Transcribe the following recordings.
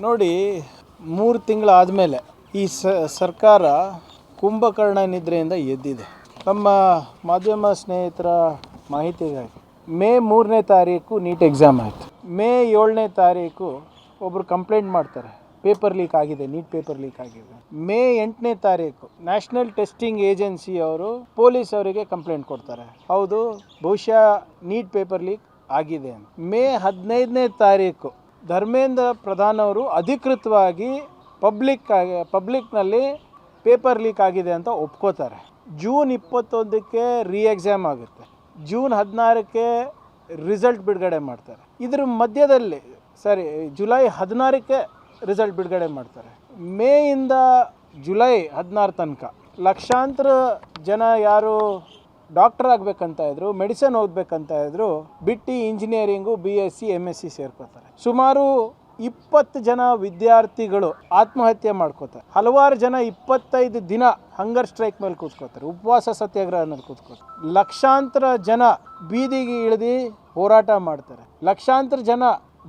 ನೋಡಿ, 3 ತಿಂಗಳಾದಮೇಲೆ ಈ ಸರ್ಕಾರ ಕುಂಭಕರ್ಣ ನಿದ್ರೆಯಿಂದ ಎದ್ದಿದೆ. ನಮ್ಮ ಮಾಧ್ಯಮ ಸ್ನೇಹಿತರ ಮಾಹಿತಿಗಾಗಿ ಮೇ 3ನೇ ತಾರೀಕು ನೀಟ್ ಎಕ್ಸಾಮ್ ಆಯಿತು. ಮೇ 7ನೇ ತಾರೀಕು ಒಬ್ಬರು ಕಂಪ್ಲೇಂಟ್ ಮಾಡ್ತಾರೆ, ಪೇಪರ್ ಲೀಕ್ ಆಗಿದೆ, ನೀಟ್ ಪೇಪರ್ ಲೀಕ್ ಆಗಿದೆ. ಮೇ 8ನೇ ತಾರೀಕು ನ್ಯಾಷನಲ್ ಟೆಸ್ಟಿಂಗ್ ಏಜೆನ್ಸಿ ಅವರು ಪೊಲೀಸ್ ಅವರಿಗೆ ಕಂಪ್ಲೇಂಟ್ ಕೊಡ್ತಾರೆ, ಹೌದು ಬಹುಶಃ ನೀಟ್ ಪೇಪರ್ ಲೀಕ್ ಆಗಿದೆ ಅಂತ. ಮೇ 15ನೇ ತಾರೀಕು ಧರ್ಮೇಂದ್ರ ಪ್ರಧಾನ್ ಅವರು ಅಧಿಕೃತವಾಗಿ ಪಬ್ಲಿಕ್ನಲ್ಲಿ ಪೇಪರ್ ಲೀಕ್ ಆಗಿದೆ ಅಂತ ಒಪ್ಕೋತಾರೆ. ಜೂನ್ 21ಕ್ಕೆ ರೀ ಎಕ್ಸಾಮ್ ಆಗುತ್ತೆ. ಜೂನ್ 16ಕ್ಕೆ ರಿಸಲ್ಟ್ ಬಿಡುಗಡೆ ಮಾಡ್ತಾರೆ. ಇದರ ಮಧ್ಯದಲ್ಲಿ ಜುಲೈ 16ಕ್ಕೆ ರಿಸಲ್ಟ್ ಬಿಡುಗಡೆ ಮಾಡ್ತಾರೆ. ಮೇಯಿಂದ ಜುಲೈ 16 ತನಕ ಲಕ್ಷಾಂತರ ಜನ ಯಾರು ಡಾಕ್ಟರ್ ಆಗಬೇಕಂತ ಇದ್ರು, ಮೆಡಿಸಿನ್ ಓದಬೇಕಂತ ಇದ್ರು, ಬಿಟ್ಟು ಇಂಜಿನಿಯರಿಂಗು BSc MSc ಸೇರ್ಕೋತಾರೆ. ಸುಮಾರು 20 ಜನ ವಿದ್ಯಾರ್ಥಿಗಳು ಆತ್ಮಹತ್ಯೆ ಮಾಡ್ಕೋತಾರೆ. ಹಲವಾರು ಜನ 25 ದಿನ ಹಂಗರ್ ಸ್ಟ್ರೈಕ್ ಮೇಲೆ ಕೂತ್ಕೋತಾರೆ, ಉಪವಾಸ ಸತ್ಯಾಗ್ರಹ ಮೇಲೆ ಕೂತ್ಕೋತಾರೆ. ಲಕ್ಷಾಂತರ ಜನ ಬೀದಿಗೆ ಇಳಿದು ಹೋರಾಟ ಮಾಡ್ತಾರೆ. ಲಕ್ಷಾಂತರ ಜನ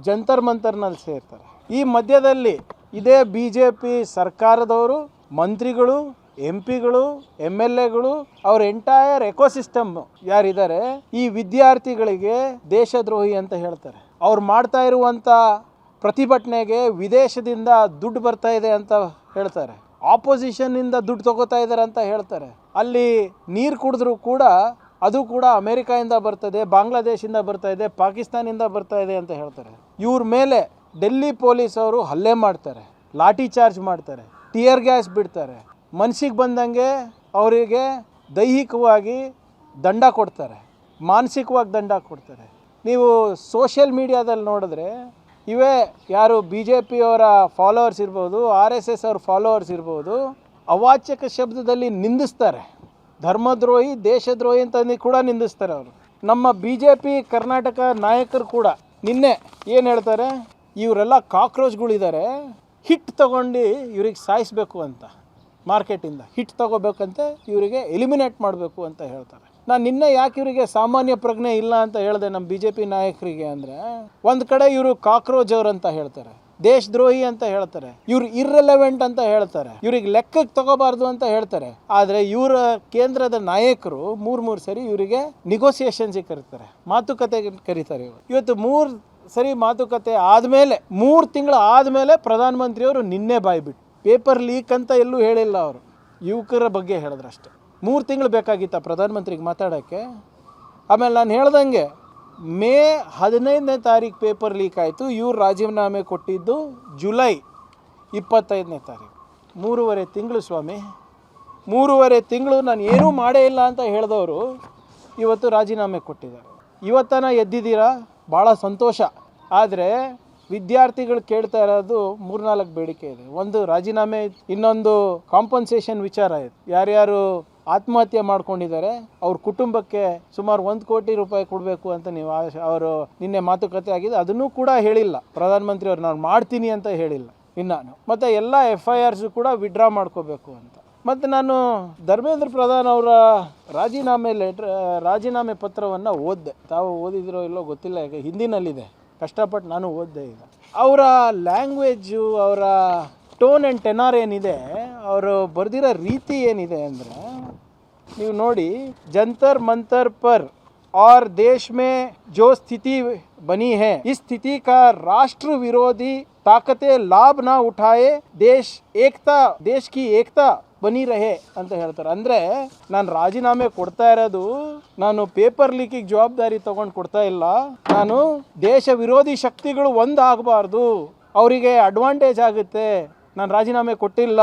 ಜಂತರ್ ಮಂತರ್ನಲ್ಲಿ ಸೇರ್ತಾರೆ. ಈ ಮಧ್ಯದಲ್ಲಿ ಇದೇ BJP ಸರ್ಕಾರದವರು, ಮಂತ್ರಿಗಳು, MP ಗಳು, MLAಗಳು, ಅವ್ರ ಎಂಟೈರ್ ಎಕೋಸಿಸ್ಟಮ್ ಯಾರಿದ್ದಾರೆ, ಈ ವಿದ್ಯಾರ್ಥಿಗಳಿಗೆ ದೇಶದ್ರೋಹಿ ಅಂತ ಹೇಳ್ತಾರೆ. ಅವ್ರು ಮಾಡ್ತಾ ಇರುವಂಥ ಪ್ರತಿಭಟನೆಗೆ ವಿದೇಶದಿಂದ ದುಡ್ಡು ಬರ್ತಾ ಇದೆ ಅಂತ ಹೇಳ್ತಾರೆ, ಆಪೋಸಿಷನ್ನಿಂದ ದುಡ್ಡು ತಗೋತಾ ಇದ್ದಾರೆ ಅಂತ ಹೇಳ್ತಾರೆ. ಅಲ್ಲಿ ನೀರು ಕುಡಿದ್ರೂ ಕೂಡ ಅದು ಕೂಡ ಅಮೇರಿಕಾಯಿಂದ ಬರ್ತದೆ, ಬಾಂಗ್ಲಾದೇಶಿಂದ ಬರ್ತಾ ಇದೆ, ಪಾಕಿಸ್ತಾನಿಂದ ಬರ್ತಾ ಇದೆ ಅಂತ ಹೇಳ್ತಾರೆ. ಇವ್ರ ಮೇಲೆ ಡೆಲ್ಲಿ ಪೊಲೀಸ್ ಅವರು ಹಲ್ಲೆ ಮಾಡ್ತಾರೆ, ಲಾಠಿ ಚಾರ್ಜ್ ಮಾಡ್ತಾರೆ, ಟಿಯರ್ ಗ್ಯಾಸ್ ಬಿಡ್ತಾರೆ, ಮನಸ್ಸಿಗೆ ಬಂದಂಗೆ ಅವರಿಗೆ ದೈಹಿಕವಾಗಿ ದಂಡ ಕೊಡ್ತಾರೆ, ಮಾನಸಿಕವಾಗಿ ದಂಡ ಕೊಡ್ತಾರೆ. ನೀವು ಸೋಷಿಯಲ್ ಮೀಡಿಯಾದಲ್ಲಿ ನೋಡಿದ್ರೆ ಇವೇ ಯಾರು BJP ಅವರ ಫಾಲೋವರ್ಸ್ ಇರ್ಬೋದು, RSS ಅವ್ರ ಫಾಲೋವರ್ಸ್ ಇರ್ಬೋದು, ಅವಾಚ್ಯಕ ಶಬ್ದದಲ್ಲಿ ನಿಂದಿಸ್ತಾರೆ. ಧರ್ಮದ್ರೋಹಿ, ದೇಶದ್ರೋಹಿ ಅಂತ ಕೂಡ ನಿಂದಿಸ್ತಾರೆ ಅವರು. ನಮ್ಮ BJP ಕರ್ನಾಟಕ ನಾಯಕರು ಕೂಡ ನಿನ್ನೆ ಏನು ಹೇಳ್ತಾರೆ, ಇವರೆಲ್ಲ ಕಾಕ್ರೋಚ್ಗಳಿದ್ದಾರೆ, ಹಿಟ್ ತಗೊಂಡು ಇವ್ರಿಗೆ ಸಾಯಿಸಬೇಕು ಅಂತ, ಮಾರ್ಕೆಟಿಂದ ಹಿಟ್ ತಗೋಬೇಕಂತ ಇವರಿಗೆ ಎಲಿಮಿನೇಟ್ ಮಾಡಬೇಕು ಅಂತ ಹೇಳ್ತಾರೆ. ನಾನು ನಿನ್ನೆ ಯಾಕೆ ಇವರಿಗೆ ಸಾಮಾನ್ಯ ಪ್ರಜ್ಞೆ ಇಲ್ಲ ಅಂತ ಹೇಳಿದೆ ನಮ್ಮ BJP ನಾಯಕರಿಗೆ ಅಂದರೆ, ಒಂದು ಕಡೆ ಇವರು ಕಾಕ್ರೋಚ್ ಅವರಂತ ಹೇಳ್ತಾರೆ, ದೇಶದ್ರೋಹಿ ಅಂತ ಹೇಳ್ತಾರೆ, ಇವ್ರು ಇರ್ರೆಲೆವೆಂಟ್ ಅಂತ ಹೇಳ್ತಾರೆ, ಇವ್ರಿಗೆ ಲೆಕ್ಕಕ್ಕೆ ತಗೋಬಾರ್ದು ಅಂತ ಹೇಳ್ತಾರೆ. ಆದರೆ ಇವರ ಕೇಂದ್ರದ ನಾಯಕರು ಮೂರು ಸರಿ ಇವರಿಗೆ ನಿಗೋಸಿಯೇಷನ್ಸಿಗೆ ಕರೀತಾರೆ, ಮಾತುಕತೆಗೆ ಕರೀತಾರೆ. ಇವತ್ತು 3 ಸರಿ ಮಾತುಕತೆ ಆದಮೇಲೆ 3 ತಿಂಗಳು ಆದಮೇಲೆ ಪ್ರಧಾನಮಂತ್ರಿಯವರು ನಿನ್ನೆ ಬಾಯ್ಬಿಟ್ಟು ಪೇಪರ್ ಲೀಕ್ ಅಂತ ಎಲ್ಲೂ ಹೇಳಿಲ್ಲ. ಅವರು ಯುವಕರ ಬಗ್ಗೆ ಹೇಳಿದ್ರು ಅಷ್ಟೇ. 3 ತಿಂಗಳು ಬೇಕಾಗಿತ್ತ ಪ್ರಧಾನಮಂತ್ರಿಗೆ ಮಾತಾಡೋಕ್ಕೆ? ಆಮೇಲೆ ನಾನು ಹೇಳ್ದಂಗೆ ಮೇ 15ನೇ ತಾರೀಕು ಪೇಪರ್ ಲೀಕ್ ಆಯಿತು. ಇವ್ರು ರಾಜೀನಾಮೆ ಕೊಟ್ಟಿದ್ದು ಜುಲೈ 25ನೇ ತಾರೀಕು. 3.5 ತಿಂಗಳು ಸ್ವಾಮಿ, 3.5 ತಿಂಗಳು ನಾನು ಏನೂ ಮಾಡೇ ಇಲ್ಲ ಅಂತ ಹೇಳಿದವರು ಇವತ್ತು ರಾಜೀನಾಮೆ ಕೊಟ್ಟಿದ್ದಾರೆ. ಇವತ್ತನ ಎದ್ದಿದ್ದೀರಾ, ಭಾಳ ಸಂತೋಷ. ಆದರೆ ವಿದ್ಯಾರ್ಥಿಗಳು ಕೇಳ್ತಾ ಇರೋದು 3-4 ಬೇಡಿಕೆ ಇದೆ. ಒಂದು ರಾಜೀನಾಮೆ, ಇನ್ನೊಂದು ಕಾಂಪನ್ಸೇಷನ್ ವಿಚಾರ ಇದೆ. ಯಾರ್ಯಾರು ಆತ್ಮಹತ್ಯೆ ಮಾಡ್ಕೊಂಡಿದ್ದಾರೆ ಅವ್ರ ಕುಟುಂಬಕ್ಕೆ ಸುಮಾರು 1 ಕೋಟಿ ರೂಪಾಯಿ ಕೊಡಬೇಕು ಅಂತ ನೀವು ಅವರು ನಿನ್ನೆ ಮಾತುಕತೆ ಆಗಿದೆ, ಅದನ್ನೂ ಕೂಡ ಹೇಳಿಲ್ಲ ಪ್ರಧಾನಮಂತ್ರಿ ಅವರು. ನಾನು ಮಾಡ್ತೀನಿ ಅಂತ ಹೇಳಿಲ್ಲ ಇನ್ನಾನು. ಮತ್ತು ಎಲ್ಲ FIRs ಕೂಡ ವಿಡ್ರಾ ಮಾಡ್ಕೋಬೇಕು ಅಂತ. ಮತ್ತು ನಾನು ಧರ್ಮೇಂದ್ರ ಪ್ರಧಾನ್ ಅವರ ರಾಜೀನಾಮೆ ಪತ್ರವನ್ನು ಓದಿದೆ. ತಾವು ಓದಿದ್ರೋ ಇಲ್ಲೋ ಗೊತ್ತಿಲ್ಲ, ಈಗ ಹಿಂದಿನಲ್ಲಿದೆ, ಕಷ್ಟಪಟ್ಟು ನಾನು ಓದಿದೆ. ಈಗ ಅವರ ಲ್ಯಾಂಗ್ವೇಜು, ಅವರ ಟೋನ್ ಆ್ಯಂಡ್ ಟೆನಾರ್ ಏನಿದೆ, ಅವರು ಬರೆದಿರೋ ರೀತಿ ಏನಿದೆ ಅಂದರೆ, ನೀವು ನೋಡಿ, ಜಂತರ್ ಮಂತರ್ ಪರ್ और देश में जो स्थिति बनी है, इस स्थिति का राष्ट्र विरोधी ताकतें लाभ ना उठाए, देश की एकता ಬನಿ ರಹೆ ಅಂತ ಹೇಳ್ತಾರೆ. ಅಂದರೆ ನಾನು ರಾಜೀನಾಮೆ ಕೊಡ್ತಾ ಇರೋದು ನಾನು ಪೇಪರ್ ಲೀಕಿಗೆ ಜವಾಬ್ದಾರಿ ತೊಗೊಂಡು ಕೊಡ್ತಾ ಇಲ್ಲ, ನಾನು ದೇಶ ವಿರೋಧಿ ಶಕ್ತಿಗಳು ಒಂದಾಗಬಾರ್ದು, ಅವರಿಗೆ ಅಡ್ವಾಂಟೇಜ್ ಆಗುತ್ತೆ, ನಾನು ರಾಜೀನಾಮೆ ಕೊಟ್ಟಿಲ್ಲ,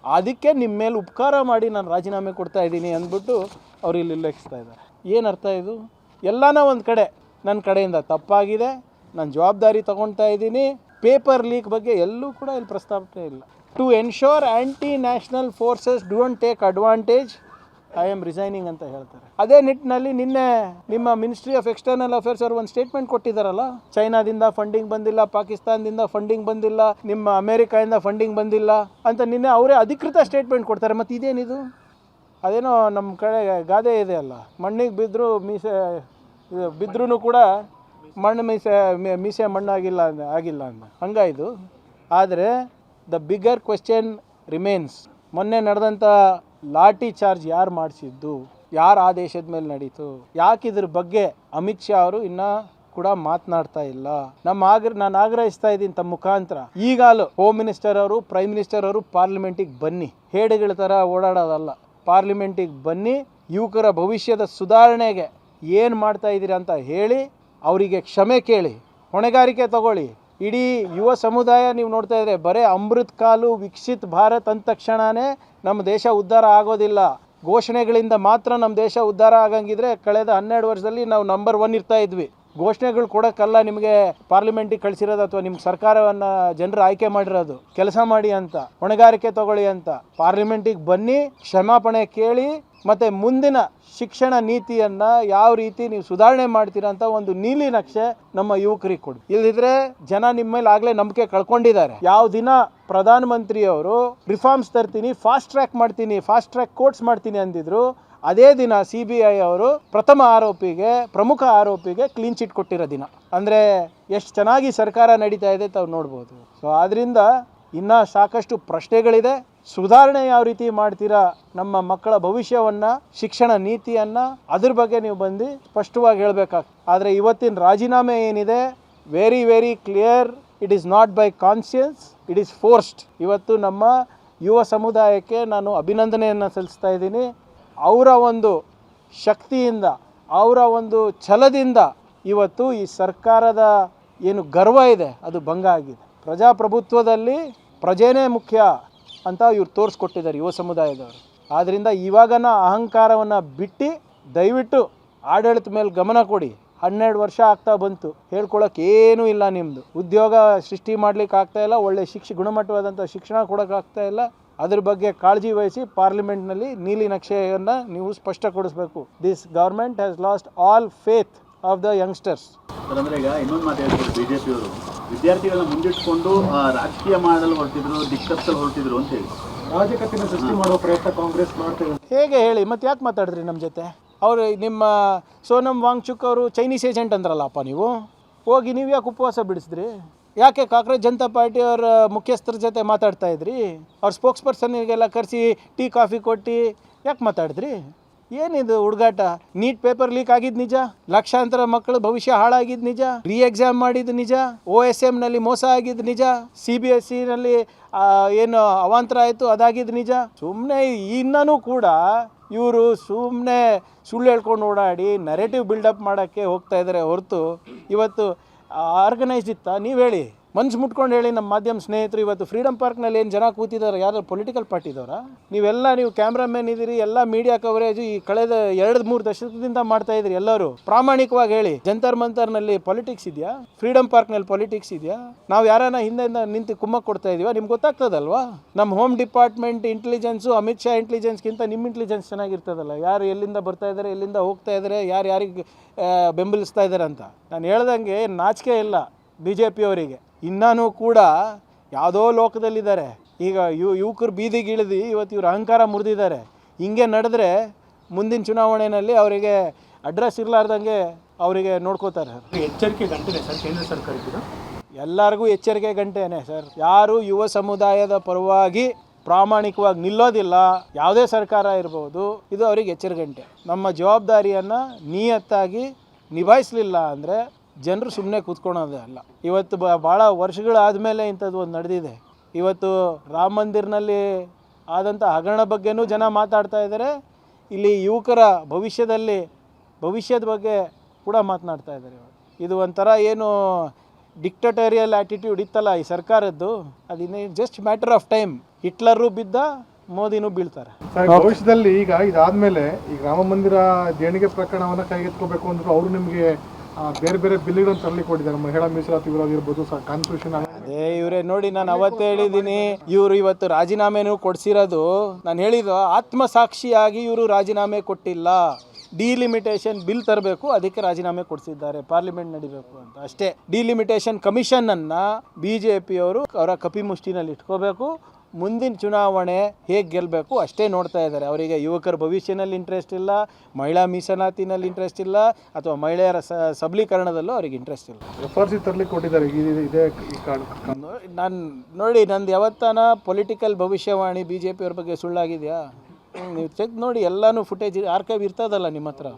ಅದಕ್ಕೆ ನಿಮ್ಮ ಮೇಲೆ ಉಪಕಾರ ಮಾಡಿ ನಾನು ರಾಜೀನಾಮೆ ಕೊಡ್ತಾ ಇದ್ದೀನಿ ಅಂದ್ಬಿಟ್ಟು ಅವ್ರು ಇಲ್ಲಿ ಉಲ್ಲೇಖಿಸ್ತಾ ಇದ್ದಾರೆ. ಏನು ಅರ್ಥ ಇದು? ಎಲ್ಲನೂ ಒಂದು ಕಡೆ ನನ್ನ ಕಡೆಯಿಂದ ತಪ್ಪಾಗಿದೆ, ನಾನು ಜವಾಬ್ದಾರಿ ತೊಗೊಳ್ತಾ ಇದ್ದೀನಿ, ಪೇಪರ್ ಲೀಕ್ ಬಗ್ಗೆ ಎಲ್ಲೂ ಕೂಡ ಇಲ್ಲಿ ಪ್ರಸ್ತಾಪನೆ ಇಲ್ಲ. To ensure anti national forces don't take advantage, I am resigning ಅಂತ ಹೇಳ್ತಾರೆ. ಅದೇ ನಿಟ್ಟಿನಲ್ಲಿ ನಿನ್ನೆ ನಿಮ್ಮ ಮಿನಿಸ್ಟ್ರಿ ಆಫ್ ಎಕ್ಸ್ಟರ್ನಲ್ ಅಫೇರ್ಸ್ ಅವರು ಒಂದು ಸ್ಟೇಟ್ಮೆಂಟ್ ಕೊಟ್ಟಿದ್ದಾರಲ್ಲ, ಚೈನಾದಿಂದ ಫಂಡಿಂಗ್ ಬಂದಿಲ್ಲ, ಪಾಕಿಸ್ತಾನದಿಂದ ಫಂಡಿಂಗ್ ಬಂದಿಲ್ಲ, ನಿಮ್ಮ ಅಮೇರಿಕಾಯಿಂದ ಫಂಡಿಂಗ್ ಬಂದಿಲ್ಲ ಅಂತ ನಿನ್ನೆ ಅವರೇ ಅಧಿಕೃತ ಸ್ಟೇಟ್ಮೆಂಟ್ ಕೊಡ್ತಾರೆ. ಮತ್ತು ಇದೇನಿದು? ಅದೇನೋ ನಮ್ಮ ಕಡೆ ಗಾದೆ ಇದೆ ಅಲ್ಲ, ಮಣ್ಣಿಗೆ ಬಿದ್ದರೂ ಕೂಡ ಮಣ್ಣು ಮೀಸೆ ಮಣ್ಣಾಗಿಲ್ಲ ಆಗಿಲ್ಲ ಅಂತ. ಹಂಗಾಯಿತು ಆದರೆ ದ ಬಿಗ್ಗರ್ ಕ್ವೆಶ್ಚನ್ ರಿಮೇನ್ಸ್, ಮೊನ್ನೆ ನಡೆದಂಥ ಲಾಠಿ ಚಾರ್ಜ್ ಯಾರು ಮಾಡಿಸಿದ್ದು, ಯಾರ ಆದೇಶದ ಮೇಲೆ ನಡೀತು, ಯಾಕೆ ಇದ್ರ ಬಗ್ಗೆ ಅಮಿತ್ ಶಾ ಅವರು ಇನ್ನೂ ಕೂಡ ಮಾತನಾಡ್ತಾ ಇಲ್ಲ. ನಾನು ಆಗ್ರಹಿಸ್ತಾ ಇದ್ದೀನಿ ತಮ್ಮ ಮುಖಾಂತರ, ಈಗಲೂ ಹೋಮ್ ಮಿನಿಸ್ಟರ್ ಅವರು, ಪ್ರೈಮ್ ಮಿನಿಸ್ಟರ್ ಅವರು ಪಾರ್ಲಿಮೆಂಟಿಗೆ ಬನ್ನಿ, ಹೇಡುಗಳ ಥರ ಓಡಾಡೋದಲ್ಲ, ಪಾರ್ಲಿಮೆಂಟಿಗೆ ಬನ್ನಿ, ಯುವಕರ ಭವಿಷ್ಯದ ಸುಧಾರಣೆಗೆ ಏನು ಮಾಡ್ತಾ ಇದ್ದೀರಾ ಅಂತ ಹೇಳಿ ಅವರಿಗೆ ಕ್ಷಮೆ ಕೇಳಿ, ಹೊಣೆಗಾರಿಕೆ ತಗೊಳ್ಳಿ. ಇಡೀ ಯುವ ಸಮುದಾಯ ನೀವು ನೋಡ್ತಾ ಇದ್ರೆ ಬರೀ ಅಮೃತ್ ಕಾಲು ವಿಕಸಿತ್ ಭಾರತ್ ಅಂದ ತಕ್ಷಣವೇ ನಮ್ಮ ದೇಶ ಉದ್ಧಾರ ಆಗೋದಿಲ್ಲ. ಘೋಷಣೆಗಳಿಂದ ಮಾತ್ರ ನಮ್ಮ ದೇಶ ಉದ್ಧಾರ ಆಗಂಗಿದ್ರೆ ಕಳೆದ 12 ವರ್ಷದಲ್ಲಿ ನಾವು ನಂಬರ್ 1 ಇರ್ತಾ ಇದ್ವಿ. ಘೋಷಣೆಗಳು ಕೊಡೋಕ್ಕಲ್ಲ ನಿಮಗೆ ಪಾರ್ಲಿಮೆಂಟಿಗೆ ಕಳಿಸಿರೋದು ಅಥವಾ ನಿಮ್ಮ ಸರ್ಕಾರವನ್ನು ಜನರು ಆಯ್ಕೆ ಮಾಡಿರೋದು, ಕೆಲಸ ಮಾಡಿ ಅಂತ, ಹೊಣೆಗಾರಿಕೆ ತಗೊಳ್ಳಿ ಅಂತ. ಪಾರ್ಲಿಮೆಂಟಿಗೆ ಬನ್ನಿ, ಕ್ಷಮಾಪಣೆ ಕೇಳಿ, ಮತ್ತು ಮುಂದಿನ ಶಿಕ್ಷಣ ನೀತಿಯನ್ನು ಯಾವ ರೀತಿ ನೀವು ಸುಧಾರಣೆ ಮಾಡ್ತೀರಾ ಅಂತ ಒಂದು ನೀಲಿ ನಕ್ಷೆ ನಮ್ಮ ಯುವಕರಿಗೆ ಕೊಡಿ. ಇಲ್ಲದಿದ್ರೆ ಜನ ನಿಮ್ಮ ಮೇಲೆ ಆಗಲೇ ನಂಬಿಕೆ ಕಳ್ಕೊಂಡಿದ್ದಾರೆ. ಯಾವ ದಿನ ಪ್ರಧಾನಮಂತ್ರಿಯವರು ರಿಫಾರ್ಮ್ಸ್ ತರ್ತೀನಿ, ಫಾಸ್ಟ್ ಟ್ರ್ಯಾಕ್ ಮಾಡ್ತೀನಿ, ಫಾಸ್ಟ್ ಟ್ರ್ಯಾಕ್ ಕೋರ್ಟ್ಸ್ ಮಾಡ್ತೀನಿ ಅಂದಿದ್ರು, ಅದೇ ದಿನ CBI ಅವರು ಪ್ರಮುಖ ಆರೋಪಿಗೆ ಕ್ಲೀನ್ ಚಿಟ್ ಕೊಟ್ಟಿರೋ ದಿನ. ಅಂದರೆ ಎಷ್ಟು ಚೆನ್ನಾಗಿ ಸರ್ಕಾರ ನಡೀತಾ ಇದೆ ತಾವು ನೋಡ್ಬೋದು. ಸೊ ಆದ್ದರಿಂದ ಇನ್ನೂ ಸಾಕಷ್ಟು ಪ್ರಶ್ನೆಗಳಿದೆ. ಸುಧಾರಣೆ ಯಾವ ರೀತಿ ಮಾಡ್ತೀರಾ, ನಮ್ಮ ಮಕ್ಕಳ ಭವಿಷ್ಯವನ್ನು, ಶಿಕ್ಷಣ ನೀತಿಯನ್ನು, ಅದ್ರ ಬಗ್ಗೆ ನೀವು ಬಂದು ಸ್ಪಷ್ಟವಾಗಿ ಹೇಳಬೇಕಾಗ್ತದೆ. ಆದರೆ ಇವತ್ತಿನ ರಾಜೀನಾಮೆ ಏನಿದೆ, very very clear, it is not by conscience, it is forced. ಇವತ್ತು ನಮ್ಮ ಯುವ ಸಮುದಾಯಕ್ಕೆ ನಾನು ಅಭಿನಂದನೆಯನ್ನು ಸಲ್ಲಿಸ್ತಾ ಇದ್ದೀನಿ. ಅವರ ಒಂದು ಶಕ್ತಿಯಿಂದ, ಅವರ ಒಂದು ಛಲದಿಂದ ಇವತ್ತು ಈ ಸರ್ಕಾರದ ಏನು ಗರ್ವ ಇದೆ ಅದು ಭಂಗ ಆಗಿದೆ. ಪ್ರಜಾಪ್ರಭುತ್ವದಲ್ಲಿ ಪ್ರಜೆನೇ ಮುಖ್ಯ ಅಂತ ಇವ್ರು ತೋರಿಸ್ಕೊಟ್ಟಿದ್ದಾರೆ ಯುವ ಸಮುದಾಯದವರು. ಆದ್ದರಿಂದ ಇವಾಗನ ಅಹಂಕಾರವನ್ನು ಬಿಟ್ಟು ದಯವಿಟ್ಟು ಆಡಳಿತ ಮೇಲೆ ಗಮನ ಕೊಡಿ. 12 ವರ್ಷ ಆಗ್ತಾ ಬಂತು, ಹೇಳ್ಕೊಳಕ್ಕೆ ಏನೂ ಇಲ್ಲ. ನಿಮ್ಮದು ಉದ್ಯೋಗ ಸೃಷ್ಟಿ ಮಾಡ್ಲಿಕ್ಕೆ ಆಗ್ತಾ ಇಲ್ಲ, ಒಳ್ಳೆ ಗುಣಮಟ್ಟವಾದಂಥ ಶಿಕ್ಷಣ ಕೊಡೋಕ್ಕಾಗ್ತಾ ಇಲ್ಲ. ಅದ್ರ ಬಗ್ಗೆ ಕಾಳಜಿ ವಹಿಸಿ ಪಾರ್ಲಿಮೆಂಟ್ನಲ್ಲಿ ನೀಲಿ ನಕ್ಷೆಯನ್ನು ನೀವು ಸ್ಪಷ್ಟಪಡಿಸಬೇಕು. This government has last all faith of the youngsters. ಅಂದರೆ ಈಗ ಇನ್ನೊಂದು ಮಾತು ಹೇಳ್ತಾರೆ, BJPಯವರು ವಿದ್ಯಾರ್ಥಿಗಳನ್ನ ಮುಂದಿಟ್ಕೊಂಡು ರಾಜಕೀಯ ಮಾಡಲು ಹೊರಟಿದ್ರು, ದಿಕ್ಕತ್ತಲು ಹೊರಟಿದ್ರು ಅಂತ ಹೇಳಿ ರಾಜಕೀಯ ಸೃಷ್ಟಿ ಮಾಡುವ ಪ್ರಯತ್ನ ಕಾಂಗ್ರೆಸ್ ಮಾಡ್ತೇವೆ. ಹೇಗೆ ಹೇಳಿ, ಮತ್ತೆ ಯಾಕೆ ಮಾತಾಡಿದ್ರಿ ನಮ್ಮ ಜೊತೆ? ಅವರು ನಿಮ್ಮ ಸೋನಮ್ ವಾಂಗ್ಚುಕ್ ಅವರು ಚೈನೀಸ್ ಏಜೆಂಟ್ ಅಂದ್ರಲ್ಲಪ್ಪ, ನೀವು ಹೋಗಿ ನೀವು ಯಾಕೆ ಉಪವಾಸ ಬಿಡಿಸಿದ್ರಿ? ಯಾಕೆ ಕಾಂಗ್ರೆಸ್ ಜನತಾ ಪಾರ್ಟಿಯವ್ರ ಮುಖ್ಯಸ್ಥರ ಜೊತೆ ಮಾತಾಡ್ತಾ ಇದ್ರಿ? ಅವ್ರ ಸ್ಪೋಕ್ಸ್ ಪರ್ಸನ್ಗೆಲ್ಲ ಕರೆಸಿ ಟೀ ಕಾಫಿ ಕೊಟ್ಟು ಯಾಕೆ ಮಾತಾಡಿದ್ರಿ? ಏನಿದು ಹುಡುಗಾಟ? ನೀಟ್ ಪೇಪರ್ ಲೀಕ್ ಆಗಿದ್ದು ನಿಜ, ಲಕ್ಷಾಂತರ ಮಕ್ಕಳು ಭವಿಷ್ಯ ಹಾಳಾಗಿದ್ದು ನಿಜ, ಎಕ್ಸಾಮ್ ಮಾಡಿದ್ದು ನಿಜ, OSMನಲ್ಲಿ ಮೋಸ ಆಗಿದ್ದು ನಿಜ, CBSEನಲ್ಲಿ ಏನು ಅವಾಂತರ ಆಯಿತು ಅದಾಗಿದ್ದು ನಿಜ. ಸುಮ್ಮನೆ ಇನ್ನೂ ಕೂಡ ಇವರು ಸುಮ್ಮನೆ ಸುಳ್ಳು ಹೇಳ್ಕೊಂಡು ಓಡಾಡಿ ನರೇಟಿವ್ ಬಿಲ್ಡಪ್ ಮಾಡೋಕ್ಕೆ ಹೋಗ್ತಾ ಇದ್ದಾರೆ ಹೊರತು ಇವತ್ತು ಆರ್ಗನೈಸ್ಡ್ ಇತ್ತಾ? ನೀವು ಹೇಳಿ, ಮನ್ಸು ಮುಟ್ಕೊಂಡು ಹೇಳಿ. ನಮ್ಮ ಮಾಧ್ಯಮ ಸ್ನೇಹಿತರು ಇವತ್ತು ಫ್ರೀಡಮ್ ಪಾರ್ಕ್ನಲ್ಲಿ ಏನು ಜನ ಕೂತಿದ್ದಾರೆ, ಯಾರು ಪೊಲಿಟಿಕಲ್ ಪಾರ್ಟಿದವರ? ನೀವು ಕ್ಯಾಮ್ರಾಮನ್ ಇದ್ದೀರಿ, ಎಲ್ಲ ಮೀಡಿಯಾ ಕವರೇಜು ಈ ಕಳೆದ 2-3 ದಶಕದಿಂದ ಮಾಡ್ತಾ ಇದ್ರಿ. ಎಲ್ಲರೂ ಪ್ರಾಮಾಣಿಕವಾಗಿ ಹೇಳಿ, ಜಂತರ್ ಮಂತರ್ನಲ್ಲಿ ಪಾಲಿಟಿಕ್ಸ್ ಇದೆಯಾ? ಫ್ರೀಡಮ್ ಪಾರ್ಕ್ನಲ್ಲಿ ಪಾಲಿಟಿಕ್ಸ್ ಇದೆಯಾ? ನಾವು ಯಾರನ್ನ ಹಿಂದೆಯಿಂದ ನಿಂತು ಕುಮ್ಮಕ್ಕೆ ಕೊಡ್ತಾ ಇದೀವ? ನಿಮ್ಗೆ ಗೊತ್ತಾಗ್ತದಲ್ವಾ? ನಮ್ಮ home department intelligence Amit Shah ಇಂಟೆಲಿಜೆನ್ಸ್ಗಿಂತ ನಿಮ್ಮ ಇಂಟೆಲಿಜೆನ್ಸ್ ಚೆನ್ನಾಗಿರ್ತದಲ್ಲ. ಯಾರು ಎಲ್ಲಿಂದ ಬರ್ತಾ ಇದ್ದಾರೆ, ಎಲ್ಲಿಂದ ಹೋಗ್ತಾ ಇದ್ದಾರೆ, ಯಾರಿಗೆ ಬೆಂಬಲಿಸ್ತಾ ಇದ್ದಾರೆ ಅಂತ. ನಾನು ಹೇಳ್ದಂಗೆ ನಾಚಿಕೆ ಇಲ್ಲ BJPಯವರಿಗೆ. ಇನ್ನೂ ಕೂಡ ಯಾವುದೋ ಲೋಕದಲ್ಲಿದ್ದಾರೆ. ಈಗ ಯುವಕರು ಬೀದಿಗೆ ಇಳಿದು ಇವತ್ತು ಇವ್ರ ಅಹಂಕಾರ ಮುರಿದಿದ್ದಾರೆ. ಹಿಂಗೆ ನಡೆದ್ರೆ ಮುಂದಿನ ಚುನಾವಣೆಯಲ್ಲಿ ಅವರಿಗೆ ಅಡ್ರೆಸ್ ಇರಲಾರ್ದಂಗೆ ಅವರಿಗೆ ನೋಡ್ಕೋತಾರೆ. ಎಚ್ಚರಿಕೆ ಗಂಟೆನೇ ಸರ್ ಕೇಂದ್ರ ಸರ್ಕಾರಕ್ಕೆ? ಎಲ್ಲರಿಗೂ ಎಚ್ಚರಿಕೆ ಗಂಟೆನೇ ಸರ್. ಯಾರು ಯುವ ಸಮುದಾಯದ ಪರವಾಗಿ ಪ್ರಾಮಾಣಿಕವಾಗಿ ನಿಲ್ಲೋದಿಲ್ಲ, ಯಾವುದೇ ಸರ್ಕಾರ ಇರ್ಬೋದು, ಇದು ಅವರಿಗೆ ಎಚ್ಚರಿಕೆ ಗಂಟೆ. ನಮ್ಮ ಜವಾಬ್ದಾರಿಯನ್ನು ನಿಯತ್ತಾಗಿ ನಿಭಾಯಿಸಲಿಲ್ಲ ಅಂದರೆ ಜನರು ಸುಮ್ಮನೆ ಕೂತ್ಕೊಳೋದೇ ಅಲ್ಲ. ಇವತ್ತು ಭಾಳ ವರ್ಷಗಳಾದಮೇಲೆ ಇಂಥದ್ದು ಒಂದು ನಡೆದಿದೆ. ಇವತ್ತು ರಾಮ ಮಂದಿರ್ನಲ್ಲಿ ಆದಂಥ ಹಗರಣ ಬಗ್ಗೆನೂ ಜನ ಮಾತಾಡ್ತಾ ಇದ್ದಾರೆ. ಇಲ್ಲಿ ಯುವಕರ ಭವಿಷ್ಯದ ಬಗ್ಗೆ ಕೂಡ ಮಾತನಾಡ್ತಾ ಇದ್ದಾರೆ. ಇದು ಒಂಥರ ಏನು ಡಿಕ್ಟಟೋರಿಯಲ್ ಆ್ಯಟಿಟ್ಯೂಡ್ ಇತ್ತಲ್ಲ ಈ ಸರ್ಕಾರದ್ದು, ಅದಿನ್ನೇ just matter of time. Hitler ಬಿದ್ದ, ಮೋದಿನೂ ಬೀಳ್ತಾರೆ. ಭವಿಷ್ಯದಲ್ಲಿ ಈಗ ಇದಾದ್ಮೇಲೆ ಈಗ ರಾಮ ಮಂದಿರ ದೇಣಿಗೆ ಪ್ರಕರಣವನ್ನು ಕೈಗೆತ್ಕೋಬೇಕು ಅಂದ್ರು ಅವರು ನಿಮಗೆ ಬೇರೆ ಬೇರೆ ಬಿಲ್ಗಳನ್ನು ತರಲಿಕ್ಕೆ ಕೊಟ್ಟಿದ್ದಾರೆ. ಮಹಿಳಾ ಮೀಸಲಾತಿ ವಿರೋಧ ಇರ್ಬೋದು, ಕಾನ್ಸ್ಟಿಟ್ಯೂಷನ್. ಅದೇ ಇವರೇ ನೋಡಿ, ನಾನು ಅವತ್ತೇ ಹೇಳಿದ್ದೀನಿ, ಇವರು ಇವತ್ತು ರಾಜೀನಾಮೆನೂ ಕೊಡಿಸಿರೋದು ನಾನು ಹೇಳಿದ್ದು ಆತ್ಮಸಾಕ್ಷಿಯಾಗಿ ಇವರು ರಾಜೀನಾಮೆ ಕೊಟ್ಟಿಲ್ಲ. ಡಿಲಿಮಿಟೇಷನ್ ಬಿಲ್ ತರಬೇಕು, ಅದಕ್ಕೆ ರಾಜೀನಾಮೆ ಕೊಡಿಸಿದ್ದಾರೆ, ಪಾರ್ಲಿಮೆಂಟ್ ನಡಿಬೇಕು ಅಂತ ಅಷ್ಟೇ. ಡಿಲಿಮಿಟೇಷನ್ ಕಮಿಷನನ್ನು BJPಯವರು ಅವರ ಕಪಿಮುಷ್ಟಿನಲ್ಲಿ ಇಟ್ಕೋಬೇಕು. ಮುಂದಿನ ಚುನಾವಣೆ ಹೇಗೆ ಗೆಲ್ಲಬೇಕು ಅಷ್ಟೇ ನೋಡ್ತಾ ಇದ್ದಾರೆ. ಅವರಿಗೆ ಯುವಕರ ಭವಿಷ್ಯನಲ್ಲಿ ಇಂಟ್ರೆಸ್ಟ್ ಇಲ್ಲ, ಮಹಿಳಾ ಮೀಸಲಾತಿನಲ್ಲಿ ಇಂಟ್ರೆಸ್ಟ್ ಇಲ್ಲ, ಅಥವಾ ಮಹಿಳೆಯರ ಸಬಲೀಕರಣದಲ್ಲೂ ಅವ್ರಿಗೆ ಇಂಟ್ರೆಸ್ಟ್ ಇಲ್ಲ. FRC ತರಲಿಕ್ಕೆ ಕೊಟ್ಟಿದ್ದಾರೆ ಇದೇ ಈ ಕಾರಣಕ್ಕೆ. ನಾನು ನೋಡಿ, ನಂದು ಯಾವತ್ತಾನ ಪೊಲಿಟಿಕಲ್ ಭವಿಷ್ಯವಾಣಿ BJP ಅವ್ರ ಬಗ್ಗೆ ಸುಳ್ಳಾಗಿದೆಯಾ? ನೀವು ಚೆಕ್ ನೋಡಿ, ಎಲ್ಲನೂ ಫುಟೇಜ್ ಆರ್ಕೈವ್ ಇರ್ತದಲ್ಲ ನಿಮ್ಮ ಹತ್ರ.